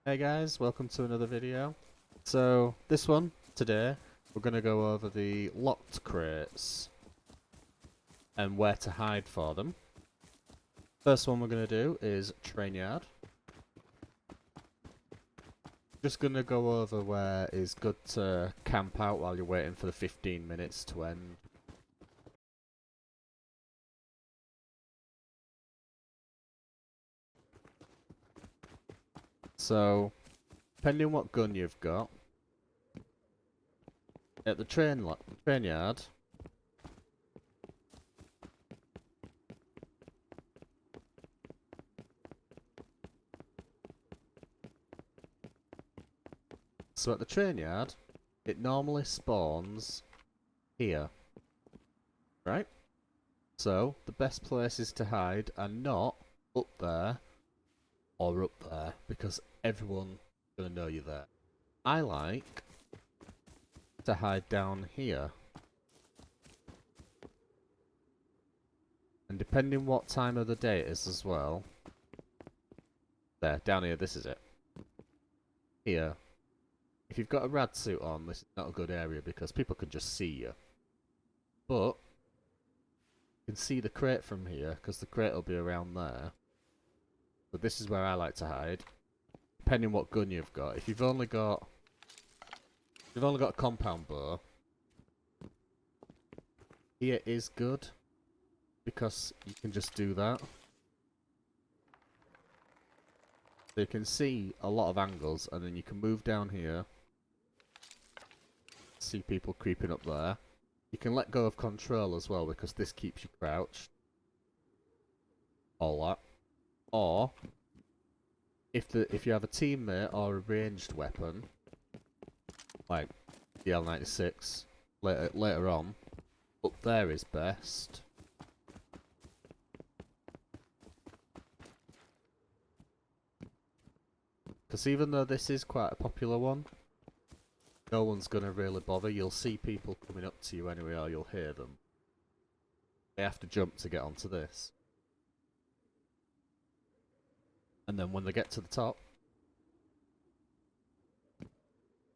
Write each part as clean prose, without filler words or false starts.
Hey guys, welcome to another video. So, this one, today, we're going to go over the locked crates and where to hide for them. First one we're going to do is train yard. Just going to go over where it's good to camp out while you're waiting for the 15 minutes to end. So, depending on what gun you've got, at the train yard, so at the train yard, it normally spawns here, right? So, the best places to hide are not up there or up there, because everyone's going to know you're there. I like to hide down here. And depending what time of the day it is as well. There, down here, this is it. Here. If you've got a rad suit on, this is not a good area because people can just see you. But you can see the crate from here, because the crate will be around there. But this is where I like to hide. Depending what gun you've got. If you've only got a compound bow, here is good, because you can just do that. So you can see a lot of angles, and then you can move down here. See people creeping up there. You can let go of control as well, because this keeps you crouched. All that. Or if you have a teammate or a ranged weapon, like the L96, later on, up there is best. Because even though this is quite a popular one, no one's gonna really bother. You'll see people coming up to you anyway, or you'll hear them. They have to jump to get onto this. And then when they get to the top,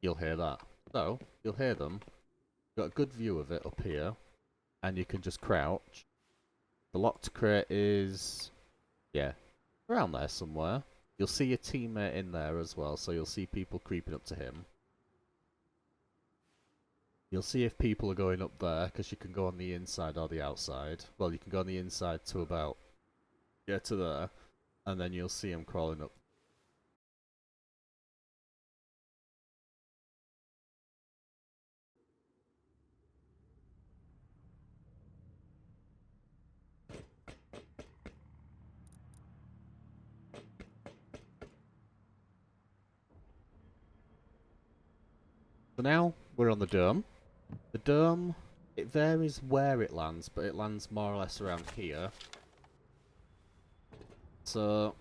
you'll hear that. So, you'll hear them. You've got a good view of it up here, and you can just crouch. The locked crate is, yeah, around there somewhere. You'll see your teammate in there as well, so you'll see people creeping up to him. You'll see if people are going up there, because you can go on the inside or the outside. Well, you can go on the inside to about, yeah, to there, and then you'll see them crawling up. So now, we're on the dome. The dome, it varies where it lands, but it lands more or less around here. So,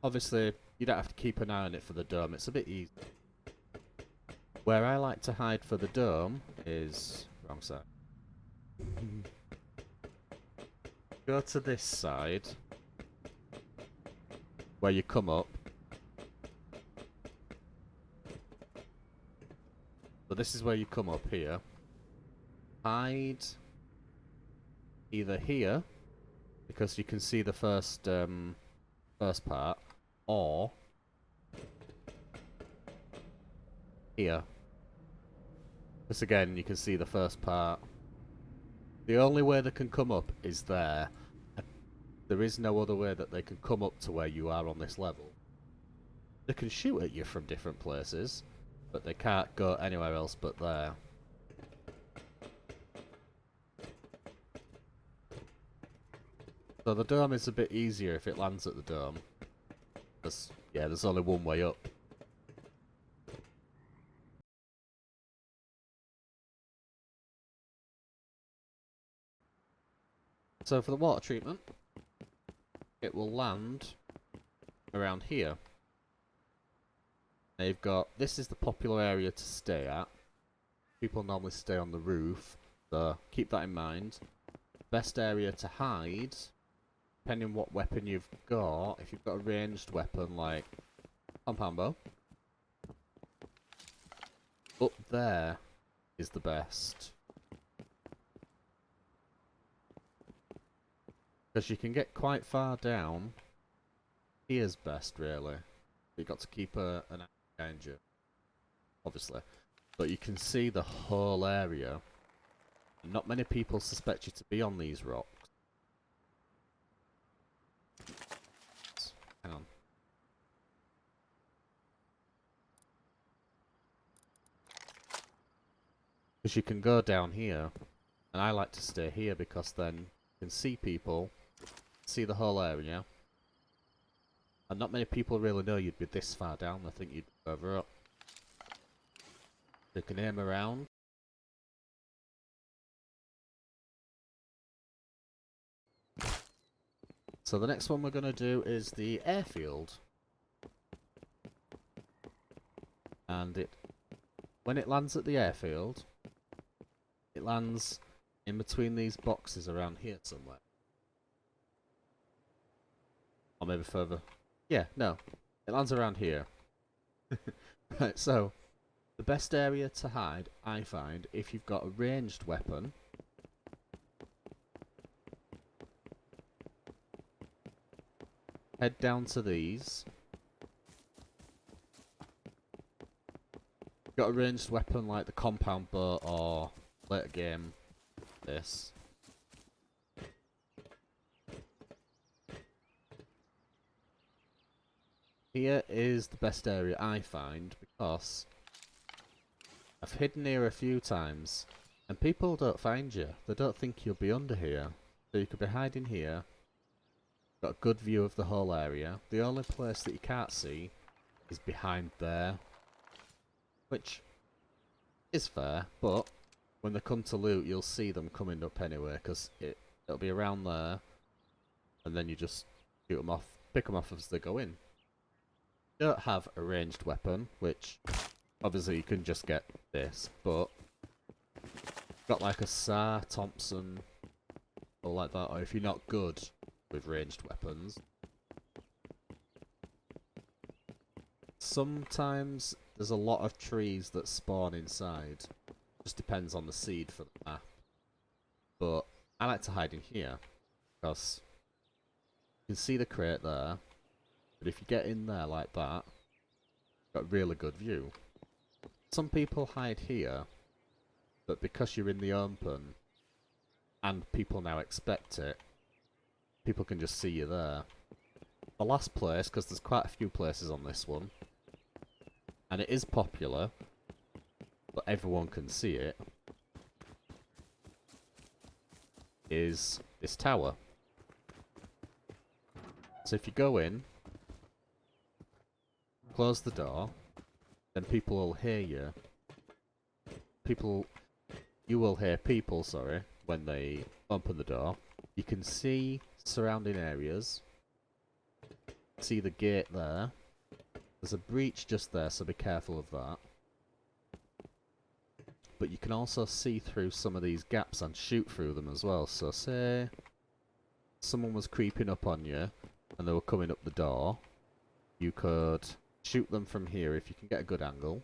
obviously, you don't have to keep an eye on it for the dome, it's a bit easy. Where I like to hide for the dome is, wrong side. Go to this side, where you come up. So this is where you come up here. Hide either here, because you can see the first part, or here. Because again, you can see the first part. The only way they can come up is there. There is no other way that they can come up to where you are on this level. They can shoot at you from different places, but they can't go anywhere else but there. So the dome is a bit easier if it lands at the dome. Because, yeah, there's only one way up. So for the water treatment, it will land around here. Now you've got, this is the popular area to stay at. People normally stay on the roof, so keep that in mind. Best area to hide, depending on what weapon you've got. If you've got a ranged weapon like compound bow. Up there is the best. Because you can get quite far down. Here's best, really. You've got to keep an eye behind you, obviously. But you can see the whole area. And not many people suspect you to be on these rocks. Hang on. Because you can go down here. And I like to stay here because then you can see people, see the whole area. And not many people really know you'd be this far down. I think you'd be further up. You can aim around. So the next one we're going to do is the airfield. And when it lands at the airfield, it lands in between these boxes around here somewhere. Or maybe further. Yeah, no. It lands around here. Right, so the best area to hide, I find, if you've got a ranged weapon. Head down to these. Got a ranged weapon like the compound bow or later game this. Here is the best area I find because I've hidden here a few times and people don't find you. They don't think you'll be under here. So you could be hiding here. Got a good view of the whole area. The only place that you can't see is behind there. Which is fair, but when they come to loot you'll see them coming up anyway because it'll be around there and then you just shoot them off, pick them off as they go in. You don't have a ranged weapon, which obviously you can just get this, but got like a SAR, Thompson, or like that, or if you're not good with ranged weapons. Sometimes there's a lot of trees that spawn inside. Just depends on the seed for the map. But I like to hide in here because you can see the crate there. But if you get in there like that, you've got a really good view. Some people hide here, but because you're in the open and people now expect it, people can just see you there. The last place, because there's quite a few places on this one, and it is popular, but everyone can see it, is this tower. So if you go in, close the door, then people will hear you. You will hear people, sorry, when they open the door. You can see surrounding areas. See the gate there. There's a breach just there, so be careful of that. But you can also see through some of these gaps and shoot through them as well. So say someone was creeping up on you and they were coming up the door, you could shoot them from here if you can get a good angle.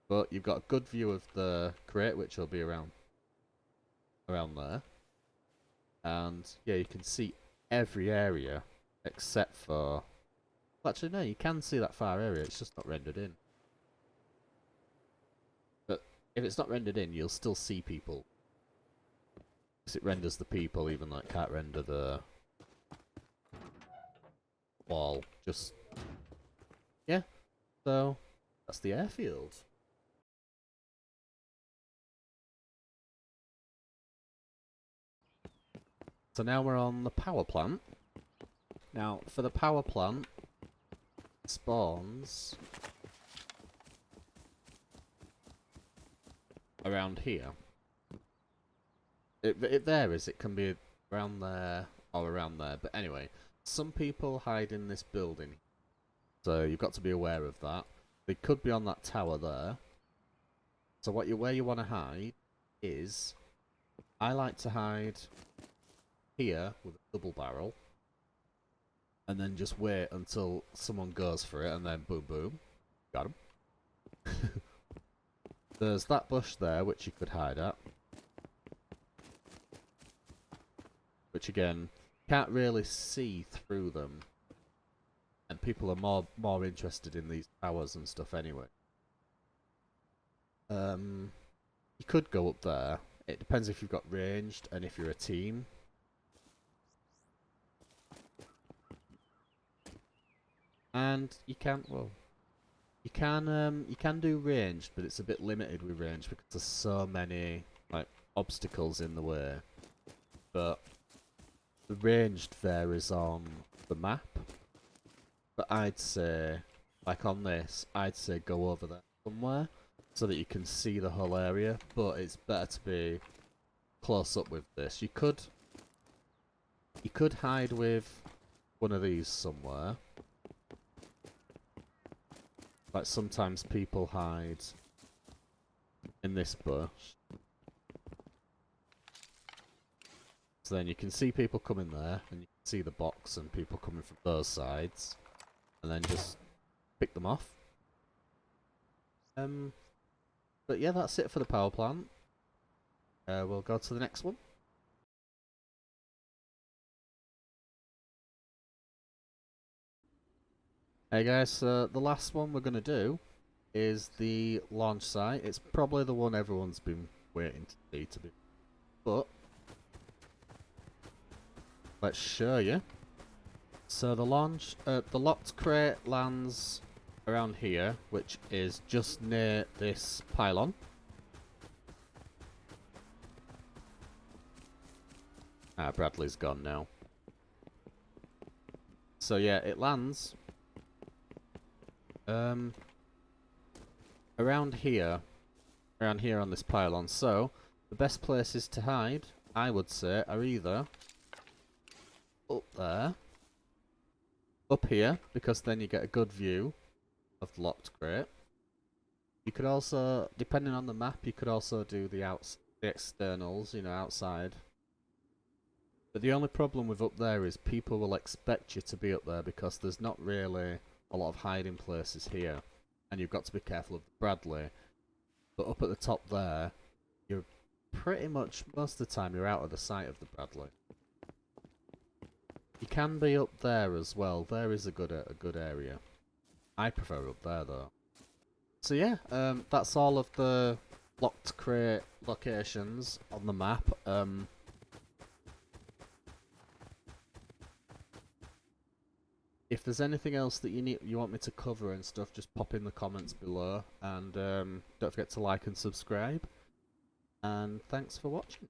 But you've got a good view of the crate, which will be around there. And yeah, you can see every area except for... Well, actually no, you can see that far area, it's just not rendered in. But if it's not rendered in, you'll still see people. Because it renders the people even though it can't render the wall. Just... yeah. So, that's the airfield. So now we're on the power plant. Now, for the power plant, spawns around here. It varies, it can be around there or around there, but anyway, some people hide in this building, so you've got to be aware of that. They could be on that tower there. So where you want to hide is, I like to hide here with a double barrel. and then just wait until someone goes for it, and then boom, boom, got him. There's that bush there, which you could hide at. Which again, can't really see through them. And people are more interested in these towers and stuff anyway. You could go up there. It depends if you've got ranged and if you're a team. And you can, well, you can do ranged, but it's a bit limited with ranged because there's so many like obstacles in the way. But the ranged varies on the map. But I'd say, like on this, I'd say go over there somewhere so that you can see the whole area. But it's better to be close up with this. You could hide with one of these somewhere. Like sometimes people hide in this bush. So then you can see people coming there, and you can see the box and people coming from those sides. And then just pick them off. But yeah, that's it for the power plant. We'll go to the next one. Hey guys, so the last one we're going to do is the launch site. It's probably the one everyone's been waiting to see, but let's show you. So the locked crate lands around here, which is just near this pylon. Ah, Bradley's gone now. So yeah, it lands around here on this pylon. So the best places to hide, I would say, are either up there, up here, because then you get a good view of the locked crate. You could also, depending on the map, you could also do the externals, you know, outside. But the only problem with up there is people will expect you to be up there because there's not really a lot of hiding places here. And you've got to be careful of the Bradley. But up at the top there, you're pretty much, most of the time, you're out of the sight of the Bradley. You can be up there as well. There is a good area. I prefer up there though. So yeah, that's all of the locked crate locations on the map. If there's anything else that you want me to cover and stuff, just pop in the comments below, and don't forget to like and subscribe. And thanks for watching.